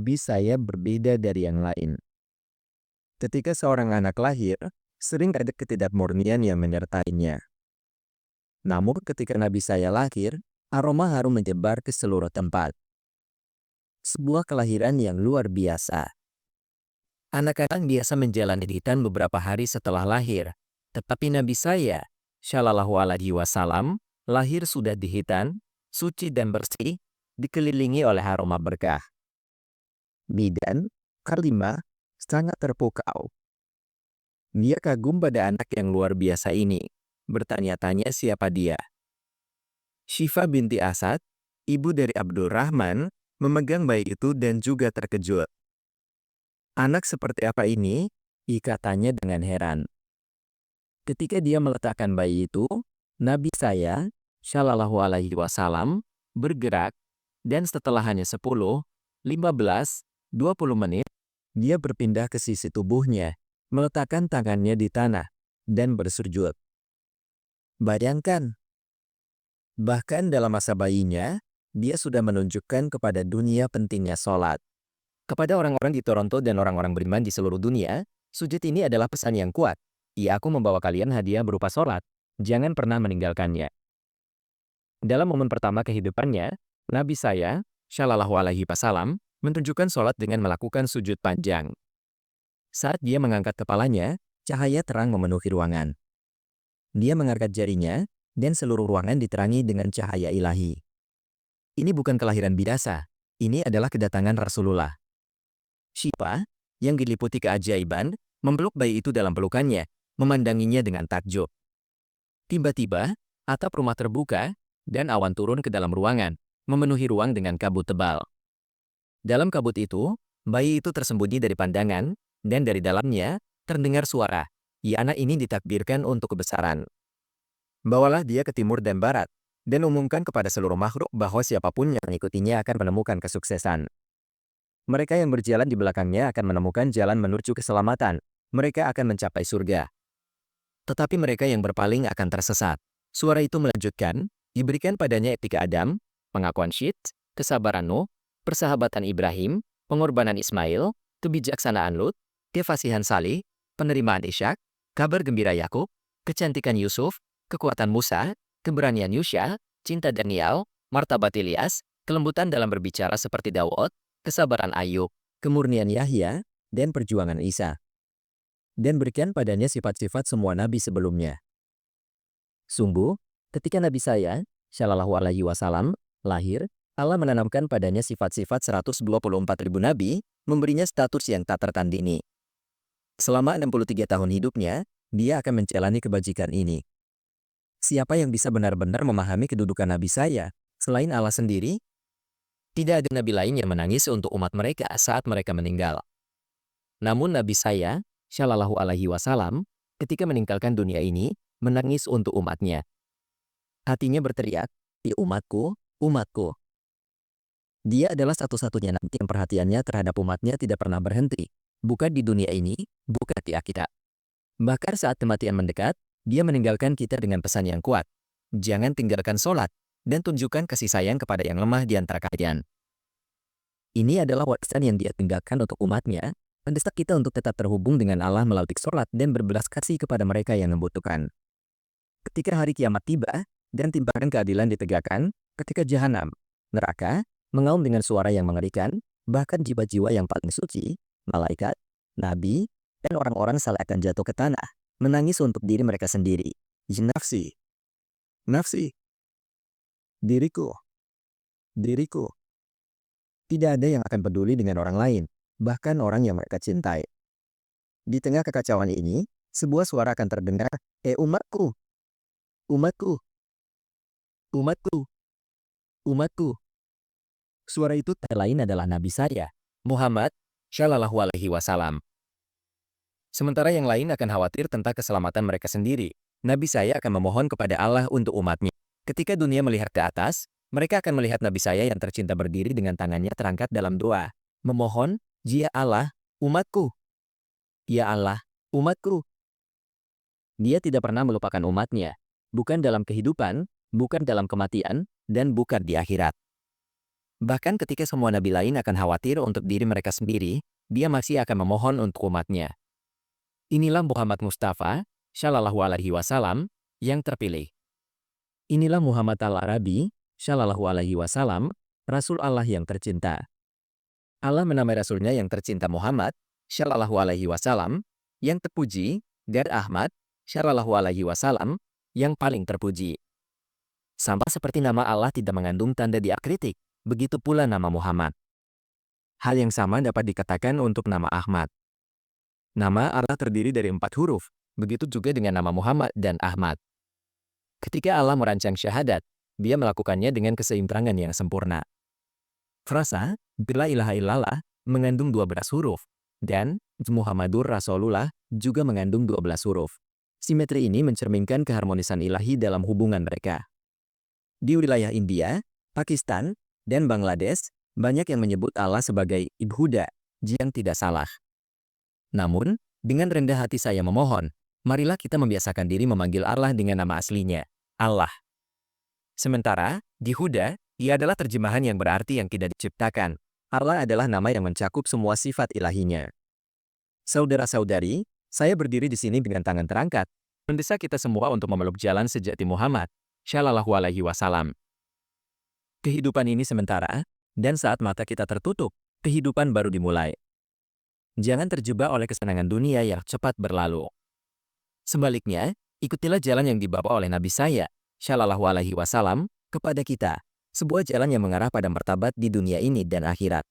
Nabi saya berbeda dari yang lain. Ketika seorang anak lahir, sering ada ketidakmurnian yang menyertainya. Namun ketika Nabi saya lahir, aroma harum menyebar ke seluruh tempat. Sebuah kelahiran yang luar biasa. Anak-anak biasa menjalani hitan beberapa hari setelah lahir, tetapi Nabi saya, Shallallahu Alaihi Wasallam, lahir sudah dihitan, suci dan bersih, dikelilingi oleh aroma berkah. Bidan, Kalimah, sangat terpukau. Dia kagum pada anak yang luar biasa ini, bertanya-tanya siapa dia. Syifa binti Asad, ibu dari Abdurrahman, memegang bayi itu dan juga terkejut. Anak seperti apa ini? Katanya dengan heran. Ketika dia meletakkan bayi itu, Nabi saya, Shallallahu Alaihi Wasallam, bergerak, dan setelah hanya 10, 15, 20 menit, dia berpindah ke sisi tubuhnya, meletakkan tangannya di tanah, dan bersujud. Bayangkan, bahkan dalam masa bayinya, dia sudah menunjukkan kepada dunia pentingnya sholat. Kepada orang-orang di Toronto dan orang-orang beriman di seluruh dunia, sujud ini adalah pesan yang kuat. Aku membawa kalian hadiah berupa sholat. Jangan pernah meninggalkannya. Dalam momen pertama kehidupannya, Nabi saya, Shallallahu Alaihi Wasallam, menunjukkan sholat dengan melakukan sujud panjang. Saat dia mengangkat kepalanya, cahaya terang memenuhi ruangan. Dia mengangkat jarinya, dan seluruh ruangan diterangi dengan cahaya ilahi. Ini bukan kelahiran biasa. Ini adalah kedatangan Rasulullah. Syifa, yang diliputi keajaiban, memeluk bayi itu dalam pelukannya, memandanginya dengan takjub. Tiba-tiba, atap rumah terbuka, dan awan turun ke dalam ruangan, memenuhi ruang dengan kabut tebal. Dalam kabut itu, bayi itu tersembunyi dari pandangan, dan dari dalamnya, terdengar suara, anak ini ditakdirkan untuk kebesaran. Bawalah dia ke timur dan barat, dan umumkan kepada seluruh makhluk bahwa siapapun yang mengikutinya akan menemukan kesuksesan. Mereka yang berjalan di belakangnya akan menemukan jalan menuju keselamatan. Mereka akan mencapai surga. Tetapi mereka yang berpaling akan tersesat. Suara itu melanjutkan, diberikan padanya etika Adam, pengakuan Syed, kesabaran Nuh, persahabatan Ibrahim, pengorbanan Ismail, kebijaksanaan Lut, kefasihan Salih, penerimaan Ishak, kabar gembira Yakub, kecantikan Yusuf, kekuatan Musa, keberanian Yusya, cinta Daniel, martabat Ilyas, kelembutan dalam berbicara seperti Daud, kesabaran Ayub, kemurnian Yahya, dan perjuangan Isa. Dan berikan padanya sifat-sifat semua nabi sebelumnya. Sungguh, ketika Nabi saya, Shallallahu Alaihi Wasallam, lahir, Allah menanamkan padanya sifat-sifat 124.000 nabi, memberinya status yang tak tertandingi. Selama 63 tahun hidupnya, dia akan menjalani kebajikan ini. Siapa yang bisa benar-benar memahami kedudukan Nabi saya, selain Allah sendiri? Tidak ada nabi lain yang menangis untuk umat mereka saat mereka meninggal. Namun Nabi saya, Shallallahu Alaihi Wasallam, ketika meninggalkan dunia ini, menangis untuk umatnya. Hatinya berteriak, umatku, umatku. Dia adalah satu-satunya nabi yang perhatiannya terhadap umatnya tidak pernah berhenti, bukan di dunia ini, bukan di akhirat. Bahkan saat kematian mendekat, dia meninggalkan kita dengan pesan yang kuat. Jangan tinggalkan sholat, dan tunjukkan kasih sayang kepada yang lemah di antara kalian. Ini adalah warisan yang dia tinggalkan untuk umatnya, mendesak kita untuk tetap terhubung dengan Allah melalui sholat dan berbelas kasih kepada mereka yang membutuhkan. Ketika hari kiamat tiba, dan timbangan keadilan ditegakkan, ketika jahanam, neraka, mengaum dengan suara yang mengerikan, bahkan jiwa-jiwa yang paling suci, malaikat, nabi, dan orang-orang saleh akan jatuh ke tanah, menangis untuk diri mereka sendiri. Nafsi, nafsi, diriku, diriku. Tidak ada yang akan peduli dengan orang lain, bahkan orang yang mereka cintai. Di tengah kekacauan ini, sebuah suara akan terdengar, umatku, umatku, umatku, umatku. Suara itu tak lain adalah Nabi saya, Muhammad, Shallallahu Alaihi Wasallam. Sementara yang lain akan khawatir tentang keselamatan mereka sendiri, Nabi saya akan memohon kepada Allah untuk umatnya. Ketika dunia melihat ke atas, mereka akan melihat Nabi saya yang tercinta berdiri dengan tangannya terangkat dalam doa, memohon, "Ya Allah, umatku. Ya Allah, umatku." Dia tidak pernah melupakan umatnya, bukan dalam kehidupan, bukan dalam kematian, dan bukan di akhirat. Bahkan ketika semua nabi lain akan khawatir untuk diri mereka sendiri, dia masih akan memohon untuk umatnya. Inilah Muhammad Mustafa, Shallallahu Alaihi Wasallam, yang terpilih. Inilah Muhammad Al-Arabi, Shallallahu Alaihi Wasallam, Rasul Allah yang tercinta. Allah menamai Rasulnya yang tercinta Muhammad, Shallallahu Alaihi Wasallam, yang terpuji, dan Ahmad, Shallallahu Alaihi Wasallam, yang paling terpuji. Sama seperti nama Allah tidak mengandung tanda diakritik, begitu pula nama Muhammad. Hal yang sama dapat dikatakan untuk nama Ahmad. Nama Allah terdiri dari 4 huruf, begitu juga dengan nama Muhammad dan Ahmad. Ketika Allah merancang syahadat, dia melakukannya dengan keseimbangan yang sempurna. Frasa, La ilaha illallah, mengandung 12 huruf, dan Muhammadur Rasulullah juga mengandung 12 huruf. Simetri ini mencerminkan keharmonisan ilahi dalam hubungan mereka. Di wilayah India, Pakistan, dan Bangladesh, banyak yang menyebut Allah sebagai Ibhuda, yang tidak salah. Namun, dengan rendah hati saya memohon, marilah kita membiasakan diri memanggil Allah dengan nama aslinya, Allah. Sementara, di Huda, ia adalah terjemahan yang berarti yang tidak diciptakan. Allah adalah nama yang mencakup semua sifat ilahinya. Saudara-saudari, saya berdiri di sini dengan tangan terangkat, mendesak kita semua untuk memeluk jalan sejati Muhammad, Shallallahu Alaihi Wasallam. Kehidupan ini sementara, dan saat mata kita tertutup, kehidupan baru dimulai. Jangan terjebak oleh kesenangan dunia yang cepat berlalu. Sebaliknya, ikutilah jalan yang dibawa oleh Nabi saya, Shallallahu Alaihi Wasallam, kepada kita, sebuah jalan yang mengarah pada martabat di dunia ini dan akhirat.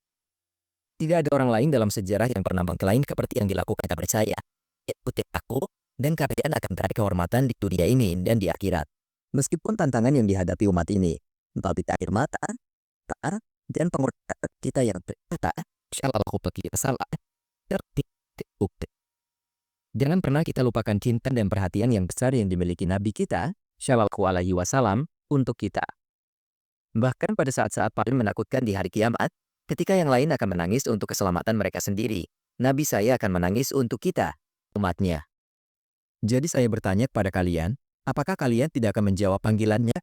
Tidak ada orang lain dalam sejarah yang pernah mengklaim seperti yang dilakukan kepada saya. Ikuti aku, dan kalian akan meraih kehormatan di dunia ini dan di akhirat. Meskipun tantangan yang dihadapi umat ini, tapi air mata, dan pengorbanan kita yang ternyata, Shallallahu Alaihi Wasallam, jangan pernah kita lupakan cinta dan perhatian yang besar yang dimiliki Nabi kita, Shallallahu Alaihi Wasallam, untuk kita. Bahkan pada saat-saat paling menakutkan di hari kiamat, ketika yang lain akan menangis untuk keselamatan mereka sendiri, Nabi saya akan menangis untuk kita, umatnya. Jadi saya bertanya kepada kalian, apakah kalian tidak akan menjawab panggilannya?